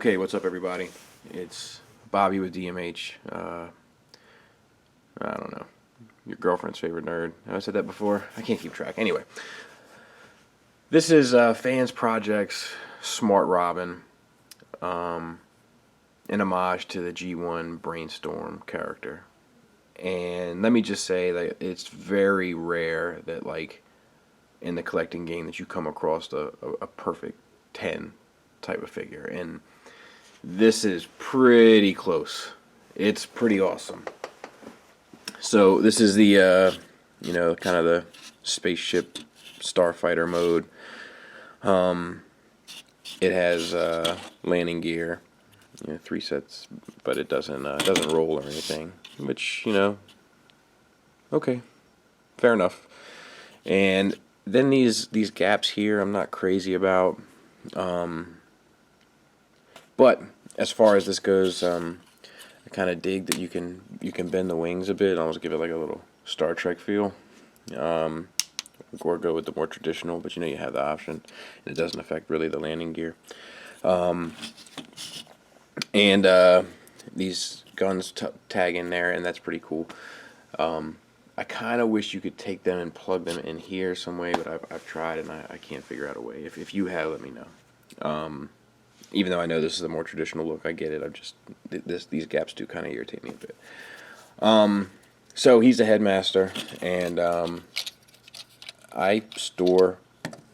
Okay, what's up, everybody? It's Bobby with DMH. I don't know. Your girlfriend's favorite nerd. Have I said that before? I can't keep track. Anyway, this is FansProject's Smart Robin, an homage to the G1 Brainstorm character. And let me just say that it's very rare that, like, in the collecting game that you come across a perfect 10 type of figure. And this is pretty close. It's pretty awesome. So this is the, kind of the spaceship starfighter mode. It has landing gear, 3 sets, but it doesn't roll or anything. Which, okay, fair enough. And then these gaps here, I'm not crazy about. But as far as this goes, I kind of dig that you can bend the wings a bit, almost give it like a little Star Trek feel. Or go with the more traditional, but you have the option, and it doesn't affect really the landing gear. These guns tag in there, and that's pretty cool. I kind of wish you could take them and plug them in here some way, but I've tried and I can't figure out a way. If you have, let me know. Even though I know this is a more traditional look, I get it. These gaps do kind of irritate me a bit. So he's the headmaster, and I store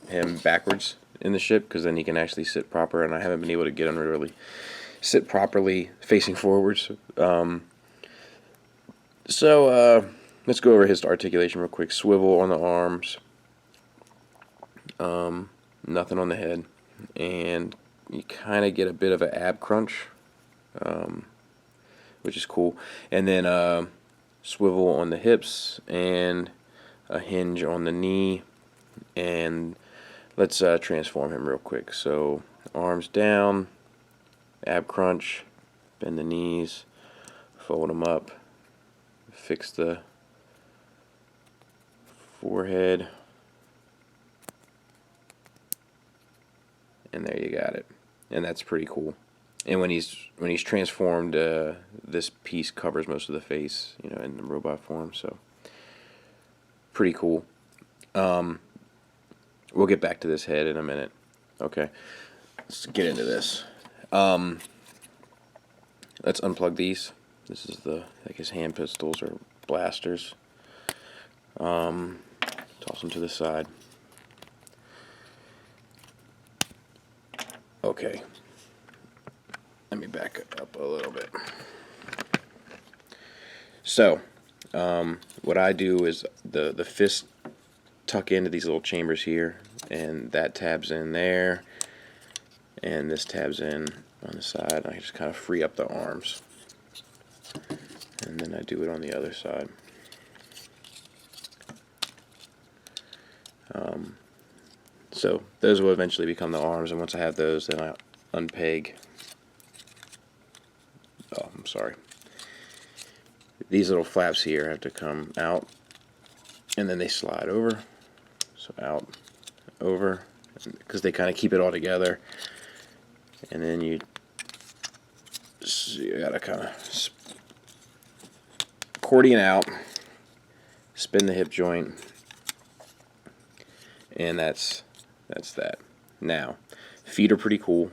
him backwards in the ship because then he can actually sit proper, and I haven't been able to get him to really sit properly facing forwards. Let's go over his articulation real quick. Swivel on the arms, nothing on the head, and you kind of get a bit of an ab crunch, which is cool. And then swivel on the hips and a hinge on the knee. And let's transform him real quick. So arms down, ab crunch, bend the knees, fold them up, fix the forehead, and there you got it. And that's pretty cool. And when he's transformed, this piece covers most of the face, in the robot form. So pretty cool. We'll get back to this head in a minute. Okay, let's get into this. Let's unplug these. This is I guess hand pistols or blasters. Toss them to the side. Okay, let me back it up a little bit. So, what I do is the fist tuck into these little chambers here, and that tabs in there, and this tabs in on the side. I just kind of free up the arms, and then I do it on the other side. So those will eventually become the arms, and once I have those, then I unpeg. Oh, I'm sorry. These little flaps here have to come out, and then they slide over. So out, over, because they kind of keep it all together. And then you gotta kind of accordion out, spin the hip joint, and that's that. Now, feet are pretty cool.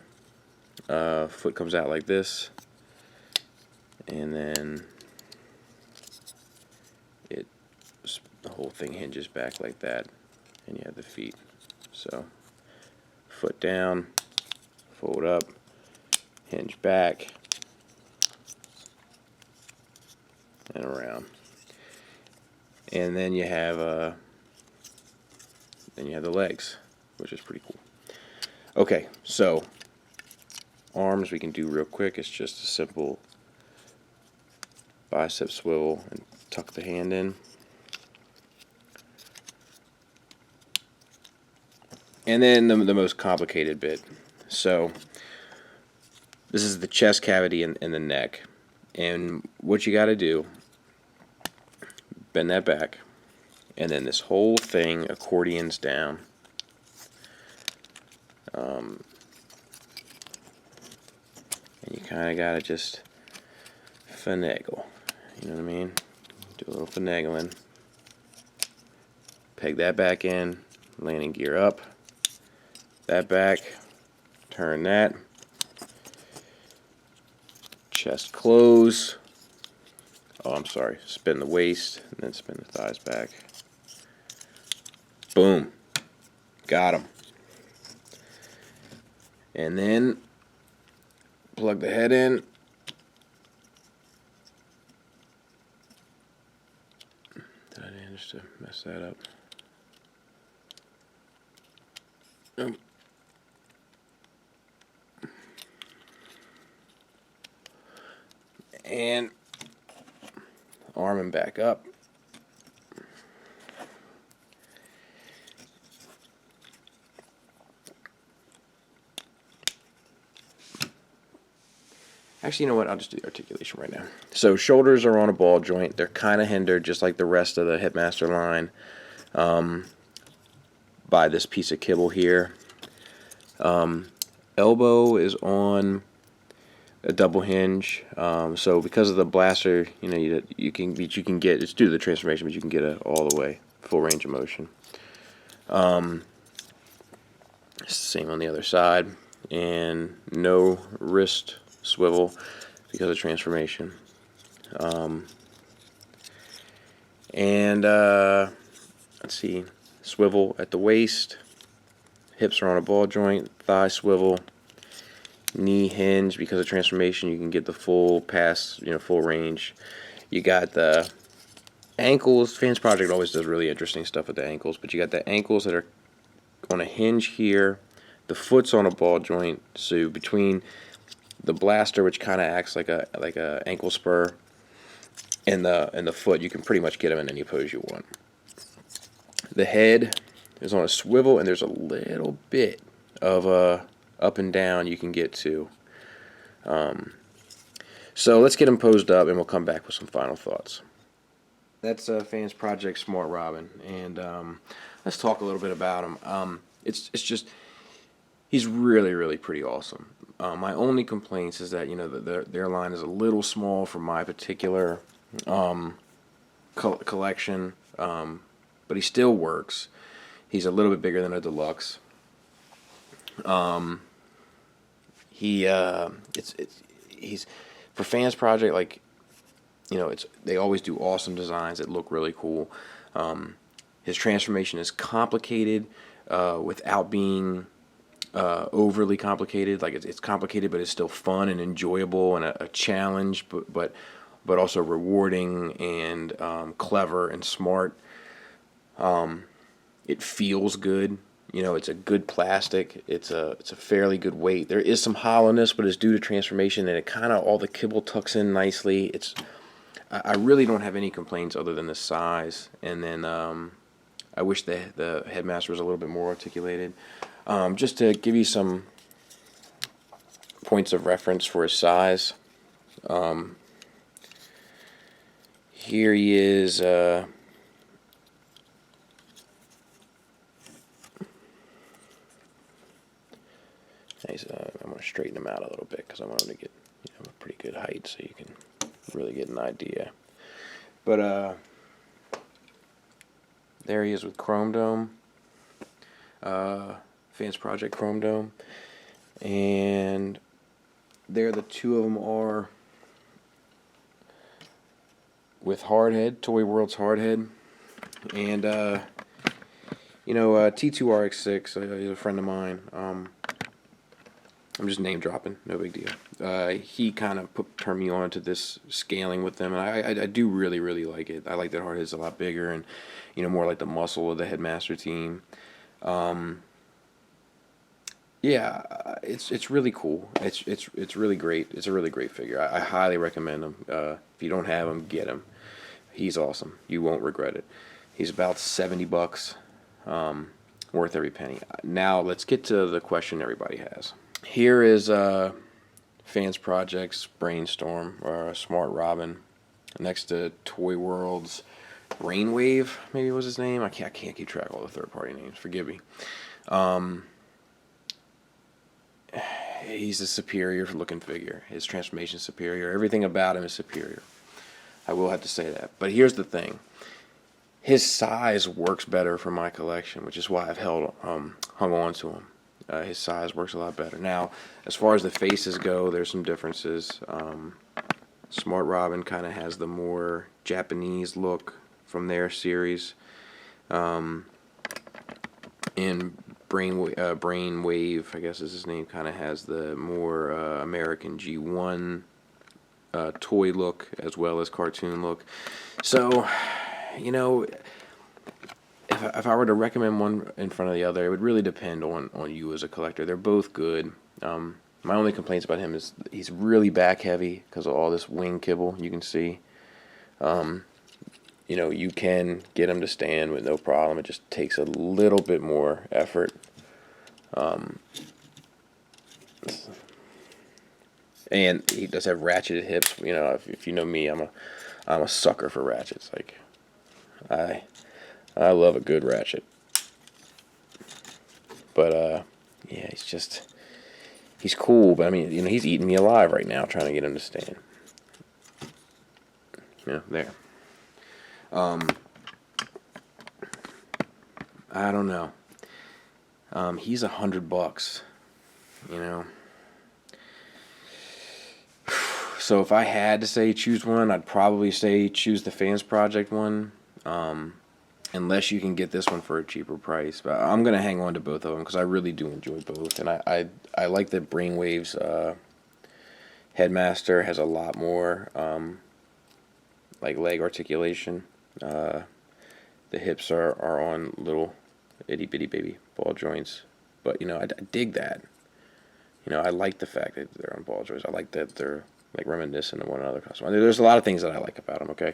Foot comes out like this, and then the whole thing hinges back like that, and you have the feet. So foot down, fold up, hinge back, and around. And then you have the legs, which is pretty cool. Okay, so arms we can do real quick. It's just a simple bicep swivel and tuck the hand in. And then the most complicated bit. So this is the chest cavity and the neck. And what you got to do, bend that back, and then this whole thing accordions down. and you kind of got to just finagle. You know what I mean? Do a little finagling. Peg that back in, landing gear up, that back, turn that, chest close. Oh, I'm sorry. Spin the waist and then spin the thighs back. Boom. Got him. And then plug the head in. Did I manage to mess that up? Nope. And arm him back up. Actually, you know what? I'll just do the articulation right now. So shoulders are on a ball joint. They're kind of hindered, just like the rest of the headmaster line, by this piece of kibble here. Elbow is on a double hinge. So because of the blaster, you know, you can get, it's due to the transformation, but you can get it all the way, full range of motion. Same on the other side, and no wrist swivel because of transformation. Let's see, swivel at the waist, hips are on a ball joint, thigh swivel, knee hinge because of transformation. You can get the full pass, you know, full range. You got the ankles. FansProject always does really interesting stuff with the ankles, but you got the ankles that are on a hinge here. The foot's on a ball joint, so between the blaster, which kind of acts like a ankle spur, and the foot, you can pretty much get them in any pose you want. The head is on a swivel, and there's a little bit of up and down you can get to. So let's get them posed up, and we'll come back with some final thoughts. That's FansProject Smart Robin, and let's talk a little bit about him. It's just, he's really pretty awesome. My only complaints is that, you know, their line is a little small for my particular collection, but he still works. He's a little bit bigger than a deluxe. He's for FansProject, like, you know, they always do awesome designs that look really cool. His transformation is complicated without being overly complicated. Like, it's complicated, but it's still fun and enjoyable and a challenge, but also rewarding and clever and smart. It feels good. You know, it's a good plastic. It's a fairly good weight. There is some hollowness, but it's due to transformation, and it kind of, all the kibble tucks in nicely. I really don't have any complaints other than the size. And then I wish the headmaster was a little bit more articulated. Just to give you some points of reference for his size. Here he is. I'm going to straighten him out a little bit because I want him to get, you know, a pretty good height so you can really get an idea. But there he is with Chrome Dome, FansProject Chrome Dome, and there the two of them are with Hardhead, Toy World's Hardhead, and you know, T2RX6, he's a friend of mine. I'm just name dropping, no big deal. He kind of turned me on to this scaling with them, and I do really like it. I like that Hardhead's a lot bigger and, you know, more like the muscle of the headmaster team. Yeah, it's really cool. It's really great. It's a really great figure. I highly recommend him. If you don't have him, get him. He's awesome. You won't regret it. He's about $70. Worth every penny. Now let's get to the question everybody has. Here is FansProject's Brainstorm, or Smart Robin, next to Toy World's Rainwave, maybe was his name. I can't keep track of all the third-party names. Forgive me. he's a superior looking figure. His transformation is superior. Everything about him is superior. I will have to say that. But here's the thing. His size works better for my collection, which is why I've hung on to him. His size works a lot better. Now, as far as the faces go, there's some differences. Smart Robin kind of has the more Japanese look from their series. And Brainwave, I guess is his name, kind of has the more American G1 toy look as well as cartoon look. So, you know, if I were to recommend one in front of the other, it would really depend on you as a collector. They're both good. My only complaints about him is he's really back heavy because of all this wing kibble you can see. You know, you can get him to stand with no problem. It just takes a little bit more effort. And he does have ratcheted hips. You know, if you know me, I'm a sucker for ratchets. Like, I love a good ratchet. But yeah, he's cool. But I mean, you know, he's eating me alive right now trying to get him to stand. Yeah, there. I don't know. He's $100, you know. So if I had to say choose one, I'd probably say choose the FansProject one. Unless you can get this one for a cheaper price. But I'm gonna hang on to both of them because I really do enjoy both, and I like that Brainwave's headmaster has a lot more like leg articulation. The hips are on little itty bitty baby ball joints, but you know I dig that. You know, I like the fact that they're on ball joints. I like that they're like reminiscent of one another. There's a lot of things that I like about them. Okay,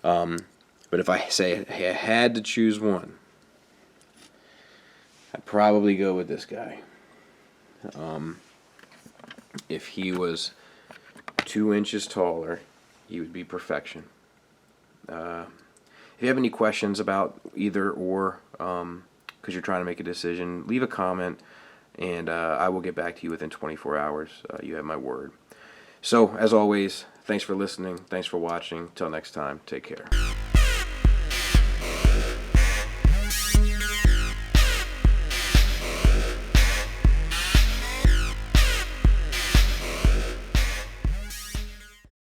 but if I say I had to choose one, I'd probably go with this guy. If he was 2 inches taller, he would be perfection. If you have any questions about either or, because you're trying to make a decision, leave a comment, and I will get back to you within 24 hours. You have my word. So, as always, thanks for listening. Thanks for watching. Till next time, take care.